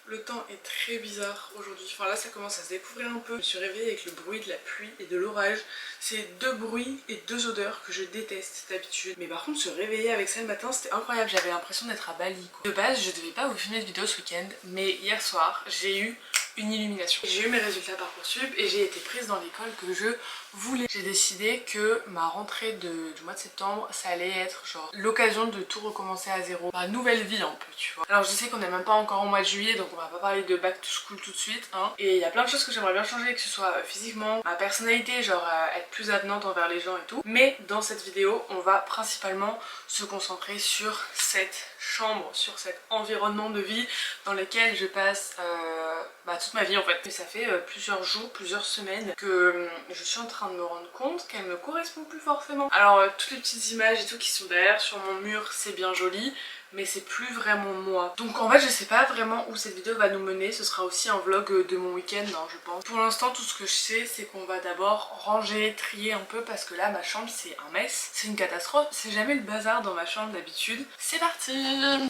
Le temps est très bizarre aujourd'hui, enfin là ça commence à se découvrir un peu. Je me suis réveillée avec le bruit de la pluie et de l'orage. C'est deux bruits et deux odeurs que je déteste d'habitude. Mais par contre se réveiller avec ça le matin c'était incroyable, j'avais l'impression d'être à Bali quoi. De base je devais pas vous filmer de vidéo ce week-end, mais hier soir j'ai eu une illumination. J'ai eu mes résultats Parcoursup et j'ai été prise dans l'école que je voulais. J'ai décidé que ma rentrée du mois de septembre ça allait être genre l'occasion de tout recommencer à zéro. Ma nouvelle vie un peu tu vois. Alors je sais qu'on n'est même pas encore au mois de juillet donc on va pas parler de back to school tout de suite hein. Et il y a plein de choses que j'aimerais bien changer, que ce soit physiquement, ma personnalité, genre être plus avenante envers les gens et tout. Mais dans cette vidéo on va principalement se concentrer sur cette chambre, sur cet environnement de vie dans lequel je passe toute ma vie en fait. Et ça fait plusieurs jours, plusieurs semaines que je suis en train de me rendre compte qu'elle me correspond plus forcément. Alors toutes les petites images et tout qui sont derrière sur mon mur c'est bien joli, mais c'est plus vraiment moi. Donc en fait je sais pas vraiment où cette vidéo va nous mener. Ce sera aussi un vlog de mon week-end hein, je pense. Pour l'instant tout ce que je sais c'est qu'on va d'abord ranger, trier un peu parce que là ma chambre c'est un mess. C'est une catastrophe, c'est jamais le bazar dans ma chambre d'habitude. C'est parti!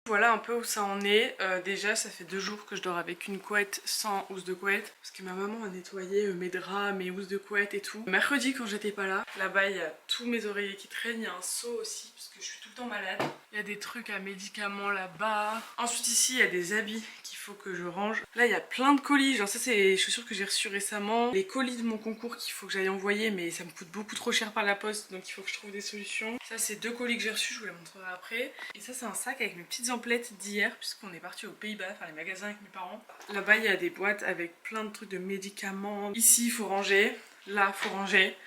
Voilà un peu où ça en est. Déjà ça fait 2 jours que je dors avec une couette sans housse de couette parce que ma maman a nettoyé mes draps, mes housses de couette et tout. Mercredi quand j'étais pas là-bas il y a tous mes oreillers qui traînent, il y a un seau aussi parce que je suis tout le temps malade. Il y a des trucs à médicaments là-bas. Ensuite ici il y a des habits qu'il faut que je range. Là il y a plein de colis, genre ça c'est les chaussures que j'ai reçues récemment. Les colis de mon concours qu'il faut que j'aille envoyer mais ça me coûte beaucoup trop cher par la poste donc il faut que je trouve des solutions. Ça c'est 2 colis que j'ai reçus, je vous les montrerai après. Et ça c'est un sac avec mes petites emplettes d'hier puisqu'on est parti aux Pays-Bas faire les magasins avec mes parents. Là-bas il y a des boîtes avec plein de trucs de médicaments. Ici il faut ranger, là il faut ranger.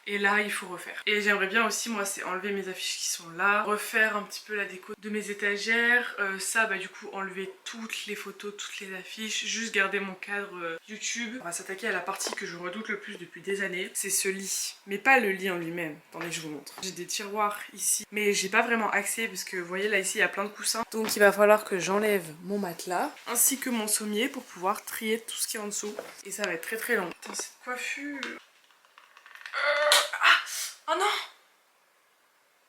Et là il faut refaire. Et j'aimerais bien aussi moi c'est enlever mes affiches qui sont là, refaire un petit peu la déco de mes étagères, ça du coup enlever toutes les photos, toutes les affiches, juste garder mon cadre YouTube. On va s'attaquer à la partie que je redoute le plus depuis des années, c'est ce lit. Mais pas le lit en lui-même, attendez je vous montre. J'ai des tiroirs ici, mais j'ai pas vraiment accès parce que vous voyez là ici il y a plein de coussins. Donc il va falloir que j'enlève mon matelas ainsi que mon sommier pour pouvoir trier tout ce qui est en dessous. Et ça va être très très long. Putain cette coiffure... Oh non!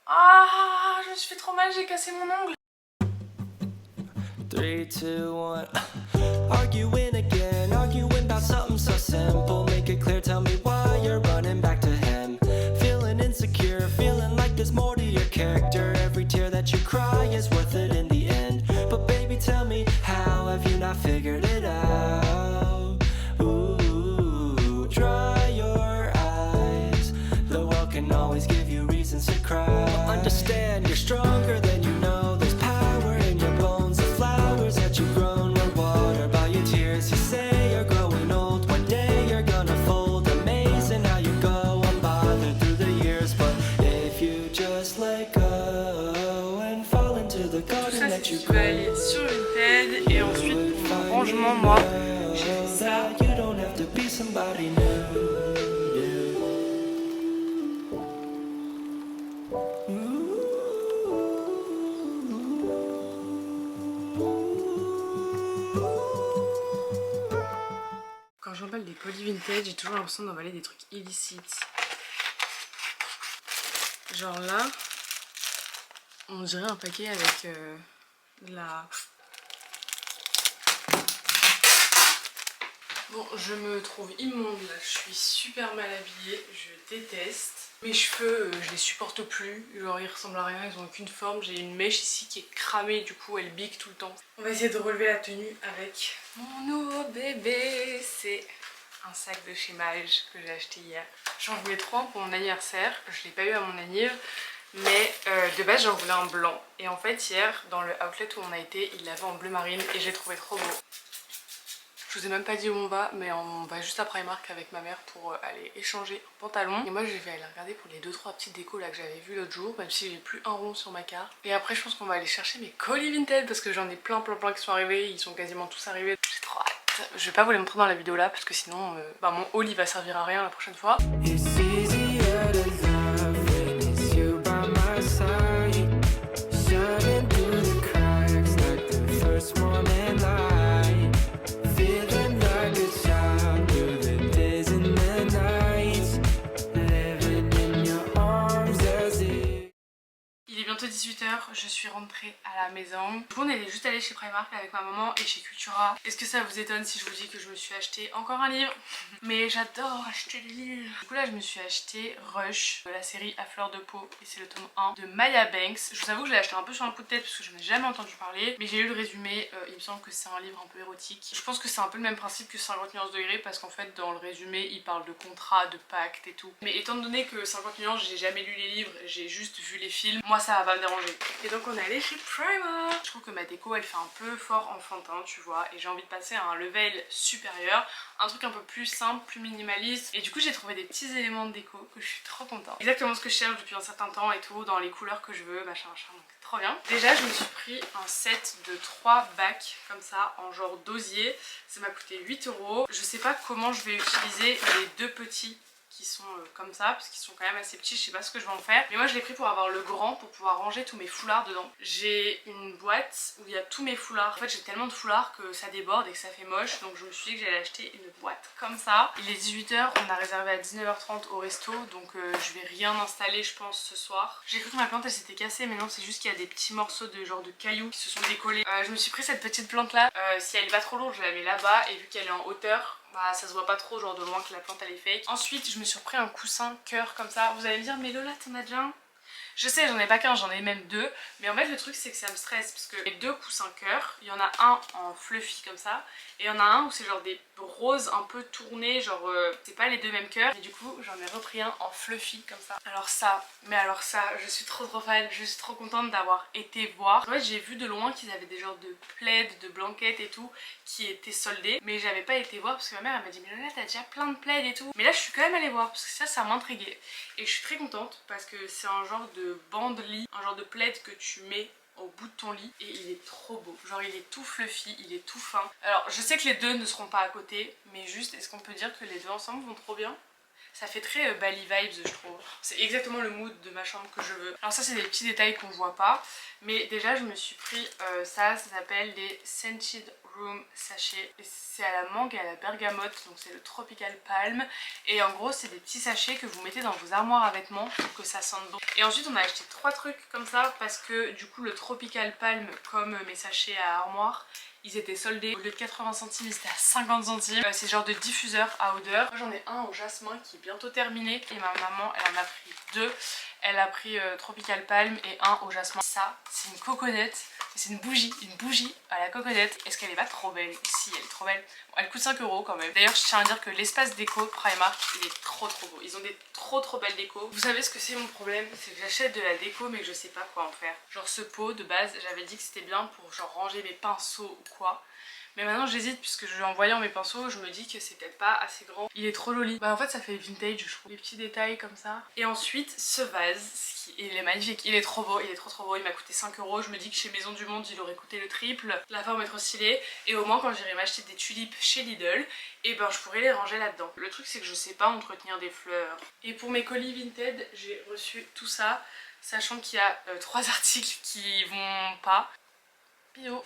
Ah, je me suis fait trop mal, j'ai cassé mon ongle. 3, 2, 1. Arguing again, arguing about something so simple. Make it clear, tell me why you're running back to him. Feeling insecure, feeling like there's more to your character. Every tear that you cry is worth it in the end. But baby, tell me, how have you not figured it out? Ooh, dry your eyes. The world can always give you reasons to cry. But understand, you're stronger than you know. There's power in your bones. The flowers that you've grown were watered by your tears. You say you're growing old. One day you're gonna fold. Amazing how you go unbothered through the years. But if you just let go and fall into the garden that you Je vais aller sur Vinted et ensuite pour mon rangement moi j'ai fait ça. You don't have to be somebody new. Quand j'emballe des colis Vinted, j'ai toujours l'impression d'emballer des trucs illicites. Genre là, on dirait un paquet avec de la... Bon, je me trouve immonde là, je suis super mal habillée, je déteste. Mes cheveux, je les supporte plus, genre ils ressemblent à rien, ils ont aucune forme. J'ai une mèche ici qui est cramée, du coup elle bique tout le temps. On va essayer de relever la tenue avec mon nouveau bébé. C'est un sac de chez Mage que j'ai acheté hier. J'en voulais trop un pour mon anniversaire, je l'ai pas eu à mon anniversaire. Mais de base j'en voulais un blanc. Et en fait hier, dans le outlet où on a été, il l'avait en bleu marine et j'ai trouvé trop beau. Je vous ai même pas dit où on va, mais on va juste à Primark avec ma mère pour aller échanger un pantalon. Et moi je vais aller regarder pour les 2-3 petites décos là que j'avais vu l'autre jour, même si j'ai plus un rond sur ma carte. Et après je pense qu'on va aller chercher mes colis Vinted parce que j'en ai plein qui sont arrivés, ils sont quasiment tous arrivés. J'ai trop hâte. Je vais pas vous les montrer dans la vidéo là parce que sinon mon haul il va servir à rien la prochaine fois. bientôt 18 h, je suis rentrée à la maison. Du coup on est juste allé chez Primark avec ma maman et chez Cultura. Est-ce que ça vous étonne si je vous dis que je me suis acheté encore un livre? Mais j'adore acheter des livres. Du coup là je me suis acheté Rush, la série à fleur de peau, et c'est le tome 1 de Maya Banks. Je vous avoue que je l'ai acheté un peu sur un coup de tête parce que je n'en ai jamais entendu parler, mais j'ai lu le résumé, il me semble que c'est un livre un peu érotique. Je pense que c'est un peu le même principe que 50 nuances degrés parce qu'en fait dans le résumé il parle de contrat, de pacte et tout. Mais étant donné que 50 nuances j'ai jamais lu les livres, j'ai juste vu les films, moi ça va pas me déranger. Et donc on est allé chez Primark. Je trouve que ma déco elle fait un peu fort enfantin tu vois, et j'ai envie de passer à un level supérieur, un truc un peu plus simple, plus minimaliste, et du coup j'ai trouvé des petits éléments de déco que je suis trop contente. Exactement ce que je cherche depuis un certain temps et tout, dans les couleurs que je veux, machin machin, donc trop bien. Déjà je me suis pris un set de 3 bacs comme ça en genre d'osier, ça m'a coûté 8 €. Je sais pas comment je vais utiliser les deux petits qui sont comme ça parce qu'ils sont quand même assez petits, je sais pas ce que je vais en faire, mais moi je l'ai pris pour avoir le grand, pour pouvoir ranger tous mes foulards dedans. J'ai une boîte où il y a tous mes foulards, en fait j'ai tellement de foulards que ça déborde et que ça fait moche, donc je me suis dit que j'allais acheter une boîte comme ça. Il est 18 h, on a réservé à 19 h 30 au resto, donc je vais rien installer je pense ce soir. J'ai cru que ma plante elle s'était cassée, mais non c'est juste qu'il y a des petits morceaux de genre de cailloux qui se sont décollés. Je me suis pris cette petite plante là, si elle est pas trop lourde je la mets là-bas, et vu qu'elle est en hauteur, bah ça se voit pas trop genre de loin que la plante elle est fake. Ensuite je me suis repris un coussin cœur comme ça. Vous allez me dire mais Lola t'en as déjà un? Je sais j'en ai pas qu'un, j'en ai même deux. Mais en fait le truc c'est que ça me stresse parce que les deux coussins cœur, il y en a un en fluffy comme ça, et il y en a un où c'est genre des roses un peu tournés, genre c'est pas les deux mêmes cœurs. Et du coup j'en ai repris un en fluffy comme ça. Alors ça je suis trop fan, je suis trop contente d'avoir été voir. En fait j'ai vu de loin qu'ils avaient des genres de plaids, de blanquettes et tout qui étaient soldés, mais j'avais pas été voir parce que ma mère elle m'a dit mais Lola t'as déjà plein de plaids et tout. Mais là je suis quand même allée voir parce que ça m'intriguait, et je suis très contente parce que c'est un genre de bande lit, un genre de plaid que tu mets au bout de ton lit, et il est trop beau, genre il est tout fluffy, il est tout fin. Alors je sais que les deux ne seront pas à côté, mais juste est-ce qu'on peut dire que les deux ensemble vont trop bien? Ça fait très Bali vibes je trouve. C'est exactement le mood de ma chambre que je veux. Alors ça c'est des petits détails qu'on voit pas. Mais déjà je me suis pris ça s'appelle des Scented Room sachets. Et c'est à la mangue et à la bergamote, donc c'est le Tropical Palm. Et en gros c'est des petits sachets que vous mettez dans vos armoires à vêtements pour que ça sente bon. Et ensuite on a acheté 3 trucs comme ça parce que du coup le Tropical Palm, comme mes sachets à armoire, ils étaient soldés. Au lieu de 80 centimes, c'était à 50 centimes. C'est genre de diffuseur à odeur. Moi j'en ai un au jasmin qui est bientôt terminé. Et ma maman, elle en a pris 2. Elle a pris Tropical Palm et un au jasmin. Ça, c'est une coconette. C'est une bougie à la coconette. Est-ce qu'elle est pas trop belle? Si, elle est trop belle. Bon, elle coûte 5 € quand même. D'ailleurs, je tiens à dire que l'espace déco Primark, il est trop beau. Ils ont des trop belles décos. Vous savez ce que c'est mon problème? C'est que j'achète de la déco mais que je sais pas quoi en faire. Genre ce pot de base, j'avais dit que c'était bien pour genre ranger mes pinceaux ou quoi. Mais maintenant j'hésite puisque en voyant mes pinceaux je me dis que c'est peut-être pas assez grand. Il est trop joli. Bah en fait ça fait vintage je trouve. Les petits détails comme ça. Et ensuite ce vase, il est magnifique. Il est trop beau, il est trop beau. Il m'a coûté 5 €. Je me dis que chez Maison du Monde il aurait coûté le triple. La forme est trop stylée. Et au moins quand j'irai m'acheter des tulipes chez Lidl, et ben je pourrais les ranger là-dedans. Le truc c'est que je sais pas entretenir des fleurs. Et pour mes colis Vinted j'ai reçu tout ça. Sachant qu'il y a 3 articles qui vont pas. Bio.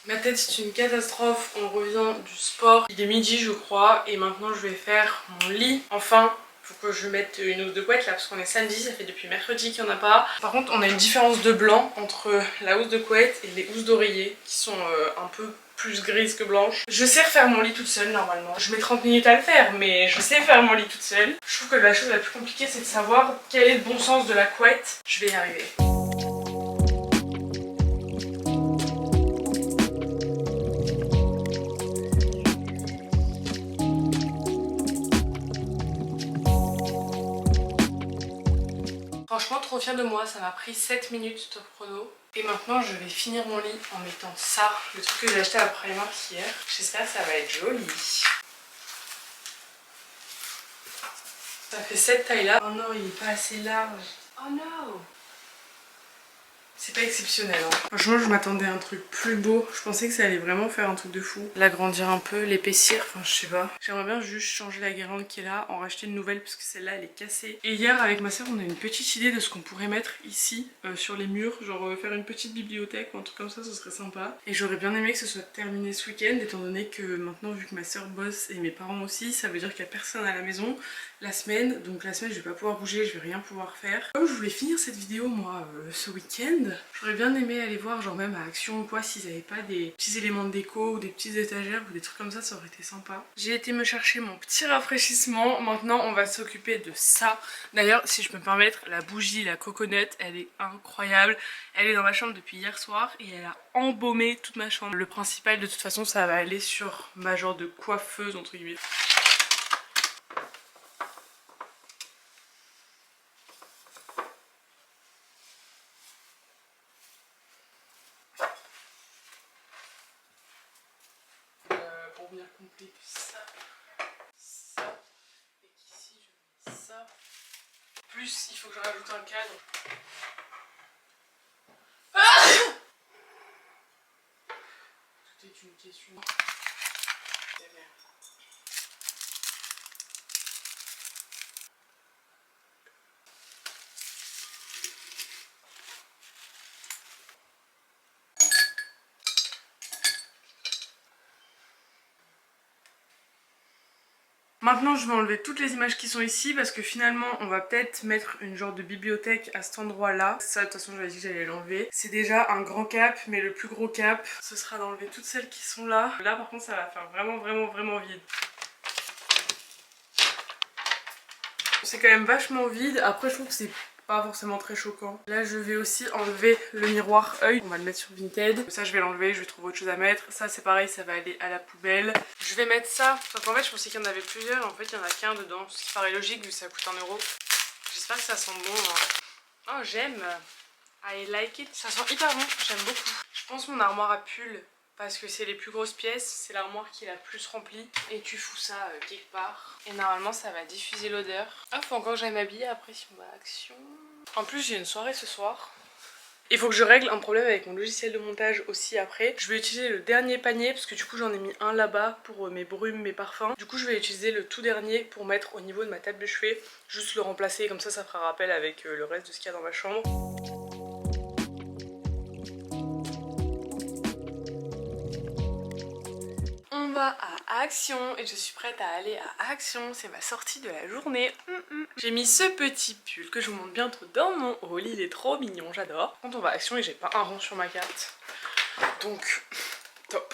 Ma tête c'est une catastrophe, on revient du sport, il est midi je crois, et maintenant je vais faire mon lit. Enfin, faut que je mette une housse de couette là parce qu'on est samedi, ça fait depuis mercredi qu'il n'y en a pas. Par contre on a une différence de blanc entre la housse de couette et les housses d'oreiller qui sont un peu plus grises que blanches. Je sais refaire mon lit toute seule normalement. Je mets 30 minutes à le faire mais je sais faire mon lit toute seule. Je trouve que la chose la plus compliquée c'est de savoir quel est le bon sens de la couette. Je vais y arriver. Franchement trop fière de moi, ça m'a pris 7 minutes top chrono. Et maintenant je vais finir mon lit en mettant ça, le truc que j'ai acheté à Primark hier. J'espère que ça va être joli. Ça fait cette taille là. Oh non il est pas assez large. Oh non. C'est pas exceptionnel hein. Franchement je m'attendais à un truc plus beau. Je pensais que ça allait vraiment faire un truc de fou. L'agrandir un peu, l'épaissir, enfin je sais pas. J'aimerais bien juste changer la guirlande qui est là, en racheter une nouvelle parce que celle-là elle est cassée. Et hier avec ma soeur on a une petite idée de ce qu'on pourrait mettre ici sur les murs. Genre faire une petite bibliothèque ou un truc comme ça, ce serait sympa. Et j'aurais bien aimé que ce soit terminé ce week-end étant donné que maintenant vu que ma soeur bosse et mes parents aussi, ça veut dire qu'il y a personne à la maison la semaine. Donc la semaine je vais pas pouvoir bouger, je vais rien pouvoir faire. Comme je voulais finir cette vidéo moi ce week-end, j'aurais bien aimé aller voir genre même à Action ou quoi s'ils avaient pas des petits éléments de déco ou des petites étagères ou des trucs comme ça aurait été sympa. J'ai été me chercher mon petit rafraîchissement, maintenant on va s'occuper de ça. D'ailleurs si je peux me permettre, la bougie, la coconut, elle est incroyable. Elle est dans ma chambre depuis hier soir et elle a embaumé toute ma chambre. Le principal de toute façon ça va aller sur ma genre de coiffeuse entre guillemets. Pour venir compléter ça, et qu'ici je mets ça. Plus il faut que je rajoute un cadre. Tout est une question. Maintenant je vais enlever toutes les images qui sont ici parce que finalement on va peut-être mettre une genre de bibliothèque à cet endroit là. Ça de toute façon j'avais dit que j'allais l'enlever. C'est déjà un grand cap mais le plus gros cap ce sera d'enlever toutes celles qui sont là. Là par contre ça va faire vraiment vide. C'est quand même vachement vide. Après je trouve que c'est pas forcément très choquant. Là je vais aussi enlever le miroir œil. On va le mettre sur Vinted. Ça je vais l'enlever, je vais trouver autre chose à mettre. Ça c'est pareil, ça va aller à la poubelle. Je vais mettre ça. Parce qu'en fait je pensais qu'il y en avait plusieurs. En fait il y en a qu'un dedans. Ce qui paraît logique vu que ça coûte 1 €. J'espère que ça sent bon. Hein. Oh j'aime. I like it. Ça sent hyper bon, j'aime beaucoup. Je pense mon armoire à pull. Parce que c'est les plus grosses pièces, c'est l'armoire qui est la plus remplie. Et tu fous ça quelque part. Et normalement ça va diffuser l'odeur. Ah faut encore que j'aille m'habiller après si on va à Action. En plus j'ai une soirée ce soir. Il faut que je règle un problème avec mon logiciel de montage aussi après. Je vais utiliser le dernier panier parce que du coup j'en ai mis un là-bas pour mes brumes, mes parfums. Du coup je vais utiliser le tout dernier pour mettre au niveau de ma table de chevet. Juste le remplacer comme ça fera rappel avec le reste de ce qu'il y a dans ma chambre. On va à Action et je suis prête à aller à Action, c'est ma sortie de la journée. J'ai mis ce petit pull que je vous montre bientôt dans mon haul, il est trop mignon, j'adore. Quand on va à Action et j'ai pas un rond sur ma carte, donc top.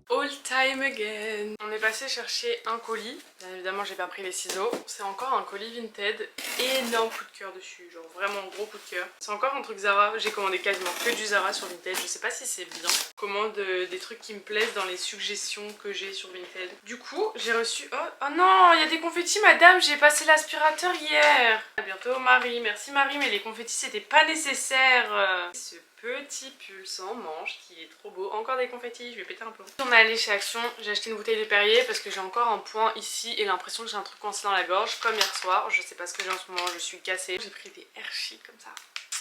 All time again. On est passé chercher un colis. Bien évidemment j'ai pas pris les ciseaux. C'est encore un colis Vinted. Énorme coup de cœur dessus. Genre vraiment gros coup de cœur. C'est encore un truc Zara. J'ai commandé quasiment que du Zara sur Vinted. Je sais pas si c'est bien. Je commande des trucs qui me plaisent dans les suggestions que j'ai sur Vinted. Du coup j'ai reçu... Oh non, il y a des confettis madame. J'ai passé l'aspirateur hier. À bientôt Marie. Merci Marie mais les confettis c'était pas nécessaire. Ce petit pull sans manche qui est trop beau. Encore des confettis, je vais péter un peu. On est allé chez Action, j'ai acheté une bouteille de Perrier parce que j'ai encore un point ici et l'impression que j'ai un truc coincé dans la gorge comme hier soir. Je sais pas ce que j'ai en ce moment, je suis cassée. J'ai pris des Hershey comme ça.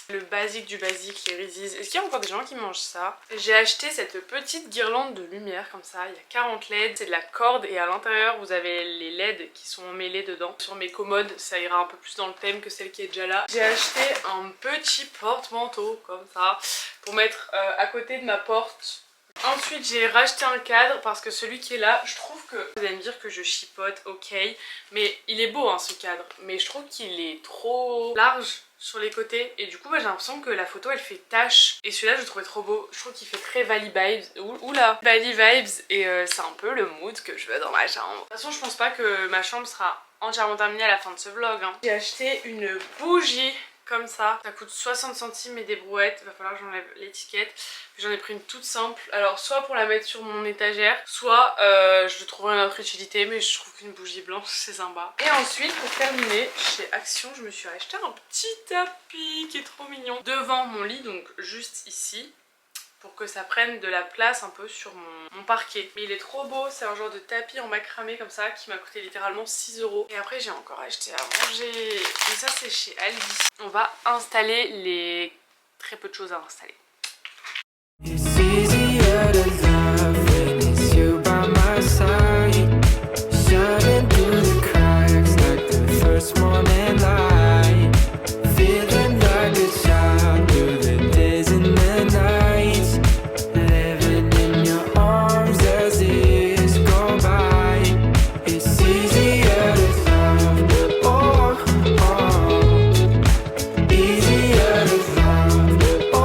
Le basique du basique, les Reese's. Est-ce qu'il y a encore des gens qui mangent ça? J'ai acheté cette petite guirlande de lumière comme ça, il y a 40 LED, c'est de la corde et à l'intérieur vous avez les LED qui sont mêlés dedans. Sur mes commodes ça ira un peu plus dans le thème que celle qui est déjà là. J'ai acheté un petit porte-manteau comme ça pour mettre à côté de ma porte. Ensuite j'ai racheté un cadre parce que celui qui est là, je trouve que... Vous allez me dire que je chipote, ok, mais il est beau hein ce cadre, mais je trouve qu'il est trop large sur les côtés et du coup j'ai l'impression que la photo elle fait tache et celui-là je le trouvais trop beau. Je trouve qu'il fait très Valley Vibes, oula, Valley Vibes et c'est un peu le mood que je veux dans ma chambre. De toute façon je pense pas que ma chambre sera entièrement terminée à la fin de ce vlog hein. J'ai acheté une bougie comme ça coûte 60 centimes et des brouettes, il va falloir que j'enlève l'étiquette. J'en ai pris une toute simple, alors soit pour la mettre sur mon étagère, soit je trouverai une autre utilité, mais je trouve qu'une bougie blanche c'est sympa. Et ensuite pour terminer, chez Action je me suis acheté un petit tapis qui est trop mignon devant mon lit, donc juste ici. pour que ça prenne de la place un peu sur mon parquet. Mais il est trop beau, c'est un genre de tapis en macramé comme ça qui m'a coûté littéralement 6 €. Et après j'ai encore acheté à manger, mais ça c'est chez Aldi. On va installer les très peu de choses à installer. It's easier to love when it's you by my side, shining through the cracks like the first morning light, feeling like a child through the days and the nights, living in your arms as the years go by. It's easier to love, oh, oh, easier to love, oh,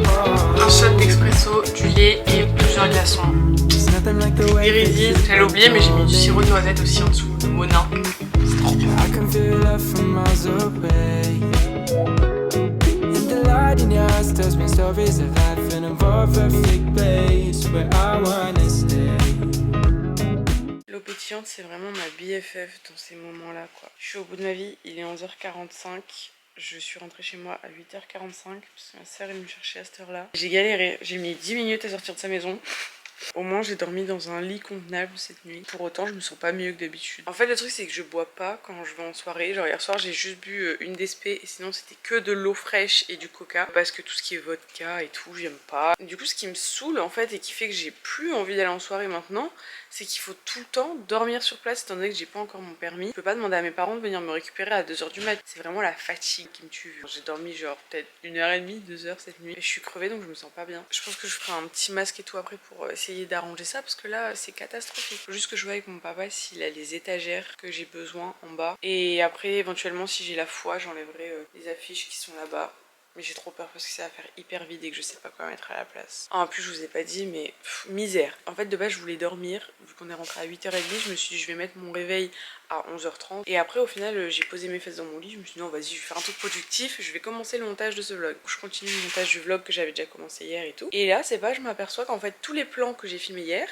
oh. Un shot d'expresso, du lait et plusieurs glaçons. Iridine, j'allais oublier mais j'ai mis du sirop de noisette aussi en dessous, de Monin. C'est trop bien. I can feel love from miles away. And the light in your eyes tells me stories of life in a more perfect place where I wanna stay. L'eau pétillante c'est vraiment ma BFF dans ces moments-là quoi. Je suis au bout de ma vie, il est 11h45. Je suis rentrée chez moi à 8h45 parce que ma soeur est venue me chercher à cette heure-là. J'ai galéré, j'ai mis 10 minutes à sortir de sa maison. Au moins j'ai dormi dans un lit convenable cette nuit. Pour autant je me sens pas mieux que d'habitude. En fait le truc c'est que je bois pas quand je vais en soirée. Genre hier soir j'ai juste bu une DSP et sinon c'était que de l'eau fraîche et du coca. Parce que tout ce qui est vodka et tout j'aime pas. Du coup ce qui me saoule en fait et qui fait que j'ai plus envie d'aller en soirée maintenant, c'est qu'il faut tout le temps dormir sur place étant donné que j'ai pas encore mon permis. Je peux pas demander à mes parents de venir me récupérer à 2h du mat. C'est vraiment la fatigue qui me tue. J'ai dormi genre peut-être 1h30, 2h cette nuit. Et je suis crevée donc je me sens pas bien. Je pense que je ferai un petit masque et tout après pour essayer d'arranger ça parce que là c'est catastrophique. Faut juste que je vois avec mon papa s'il a les étagères que j'ai besoin en bas. Et après éventuellement si j'ai la foi j'enlèverai les affiches qui sont là-bas. Mais j'ai trop peur parce que ça va faire hyper vide et que je sais pas quoi mettre à la place. En plus je vous ai pas dit mais misère. En fait de base je voulais dormir. Vu qu'on est rentré à 8h30 je me suis dit je vais mettre mon réveil à 11h30. Et après au final j'ai posé mes fesses dans mon lit. Je me suis dit non vas-y je vais faire un truc productif. Je vais commencer le montage de ce vlog. Je continue le montage du vlog que j'avais déjà commencé hier et tout. Et là c'est pas je m'aperçois qu'en fait tous les plans que j'ai filmés hier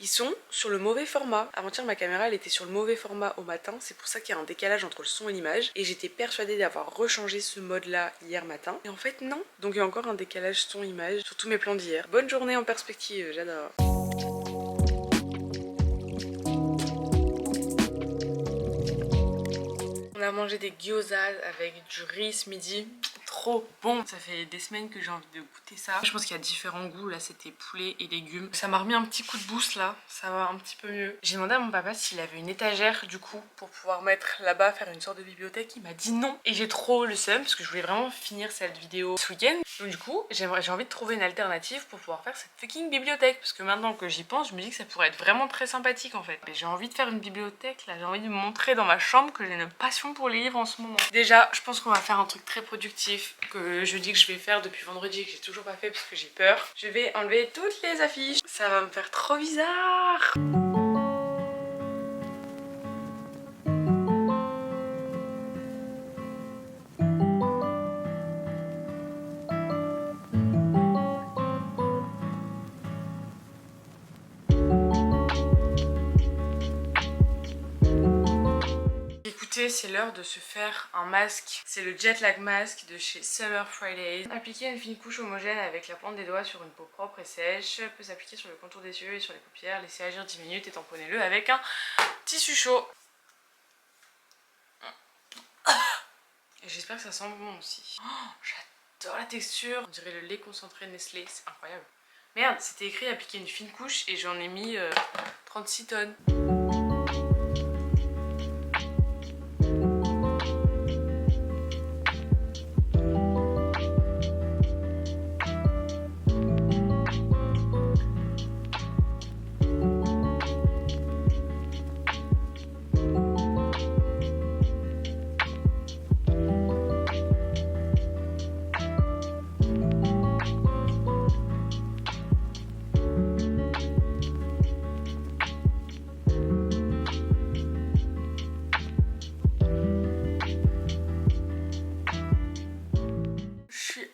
ils sont sur le mauvais format. Avant-hier ma caméra elle était sur le mauvais format au matin. C'est pour ça qu'il y a un décalage entre le son et l'image. Et j'étais persuadée d'avoir rechangé ce mode là hier matin. Et en fait non. Donc il y a encore un décalage son-image sur tous mes plans d'hier. Bonne journée en perspective, j'adore. On a mangé des gyoza avec du riz ce midi. Trop bon. Ça fait des semaines que j'ai envie de goûter ça. Je pense qu'il y a différents goûts. Là c'était poulet et légumes. Ça m'a remis un petit coup de boost là. Ça va un petit peu mieux. J'ai demandé à mon papa s'il avait une étagère du coup pour pouvoir mettre là-bas, faire une sorte de bibliothèque. Il m'a dit non. Et j'ai trop le seum parce que je voulais vraiment finir cette vidéo ce week-end. Donc du coup j'ai envie de trouver une alternative pour pouvoir faire cette fucking bibliothèque. Parce que maintenant que j'y pense je me dis que ça pourrait être vraiment très sympathique en fait. J'ai envie de faire une bibliothèque là. J'ai envie de me montrer dans ma chambre que j'ai une passion pour les livres en ce moment. Déjà je pense qu'on va faire un truc très productif que je dis que je vais faire depuis vendredi et que j'ai toujours pas fait parce que j'ai peur. Je vais enlever toutes les affiches. Ça va me faire trop bizarre. C'est l'heure de se faire un masque. C'est le Jet Lag Mask de chez Summer Fridays. Appliquer une fine couche homogène avec la pointe des doigts sur une peau propre et sèche. Peut s'appliquer sur le contour des yeux et sur les paupières. Laissez agir 10 minutes et tamponnez-le avec un tissu chaud. Et j'espère que ça sent bon aussi. Oh, j'adore la texture. On dirait le lait concentré Nestlé. C'est incroyable. Merde, c'était écrit appliquer une fine couche et j'en ai mis 36 tonnes.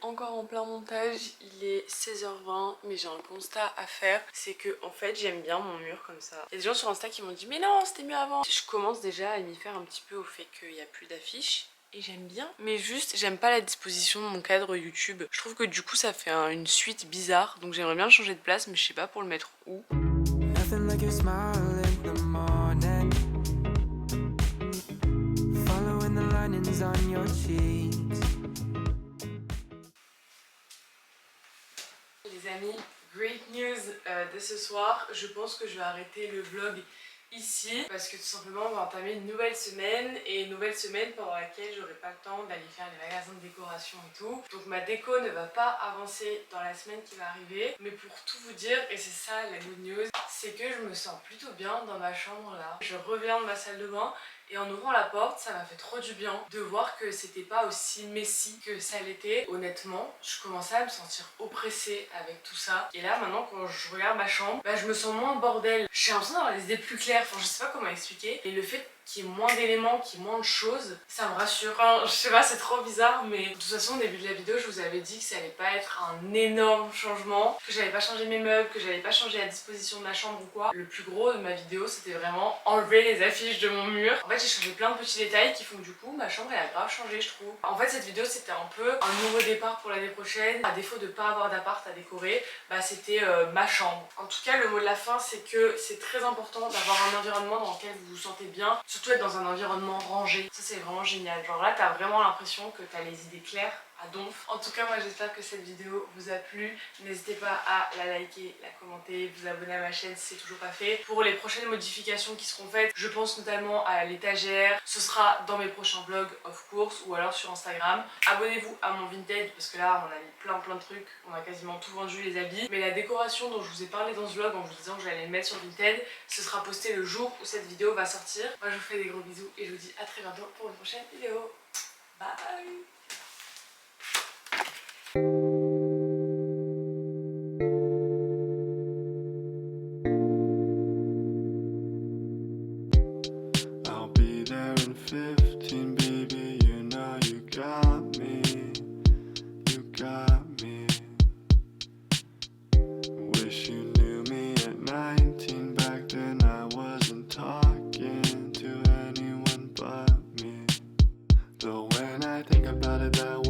Encore en plein montage, il est 16h20 mais j'ai un constat à faire, c'est que en fait j'aime bien mon mur comme ça. Il y a des gens sur Insta qui m'ont dit mais non c'était mieux avant. Je commence déjà à m'y faire un petit peu au fait qu'il n'y a plus d'affiches et j'aime bien. Mais juste, j'aime pas la disposition de mon cadre YouTube. Je trouve que du coup ça fait une suite bizarre. Donc j'aimerais bien le changer de place, mais je sais pas pour le mettre où. Nothing like your smile in the morning. Following the linings on your cheeks. Les amis, great news de ce soir. Je pense que je vais arrêter le vlog ici parce que tout simplement on va entamer une nouvelle semaine, et une nouvelle semaine pendant laquelle j'aurai pas le temps d'aller faire les magasins de décoration et tout. Donc ma déco ne va pas avancer dans la semaine qui va arriver, mais pour tout vous dire, et c'est ça la good news, c'est que je me sens plutôt bien dans ma chambre là. Je reviens de ma salle de bain et en ouvrant la porte, ça m'a fait trop du bien de voir que c'était pas aussi messy que ça l'était. Honnêtement, je commençais à me sentir oppressée avec tout ça. Et là, maintenant, quand je regarde ma chambre, bah, je me sens moins bordel. J'ai l'impression d'avoir les idées plus claires. Enfin, je sais pas comment expliquer. Et le fait qu'il y ait moins d'éléments, qu'il y ait moins de choses, ça me rassure. Enfin, je sais pas, c'est trop bizarre, mais de toute façon, au début de la vidéo, je vous avais dit que ça allait pas être un énorme changement, que j'allais pas changer mes meubles, que j'allais pas changer la disposition de ma chambre ou quoi. Le plus gros de ma vidéo, c'était vraiment enlever les affiches de mon mur. En fait, j'ai changé plein de petits détails qui font que du coup, ma chambre, elle a grave changé, je trouve. En fait, cette vidéo, c'était un peu un nouveau départ pour l'année prochaine. À défaut de pas avoir d'appart à décorer, bah c'était ma chambre. En tout cas, le mot de la fin, c'est que c'est très important d'avoir un environnement dans lequel vous vous sentez bien. Surtout être dans un environnement rangé, ça c'est vraiment génial. Genre là t'as vraiment l'impression que t'as les idées claires à donf. En tout cas moi j'espère que cette vidéo vous a plu. N'hésitez pas à la liker, la commenter, vous abonner à ma chaîne si c'est toujours pas fait. Pour les prochaines modifications qui seront faites, je pense notamment à l'étagère. Ce sera dans mes prochains vlogs of course, ou alors sur Instagram. Abonnez-vous à mon Vinted parce que là on a mis plein de trucs, on a quasiment tout vendu les habits. Mais la décoration dont je vous ai parlé dans ce vlog en vous disant que j'allais le mettre sur Vinted, ce sera posté le jour où cette vidéo va sortir. Moi je vous fais des gros bisous et je vous dis à très bientôt pour une prochaine vidéo. Bye. I'll be there in 15, baby, you know you got me, you got me. Wish you knew me at 19, back then I wasn't talking to anyone but me. Though when I think about it that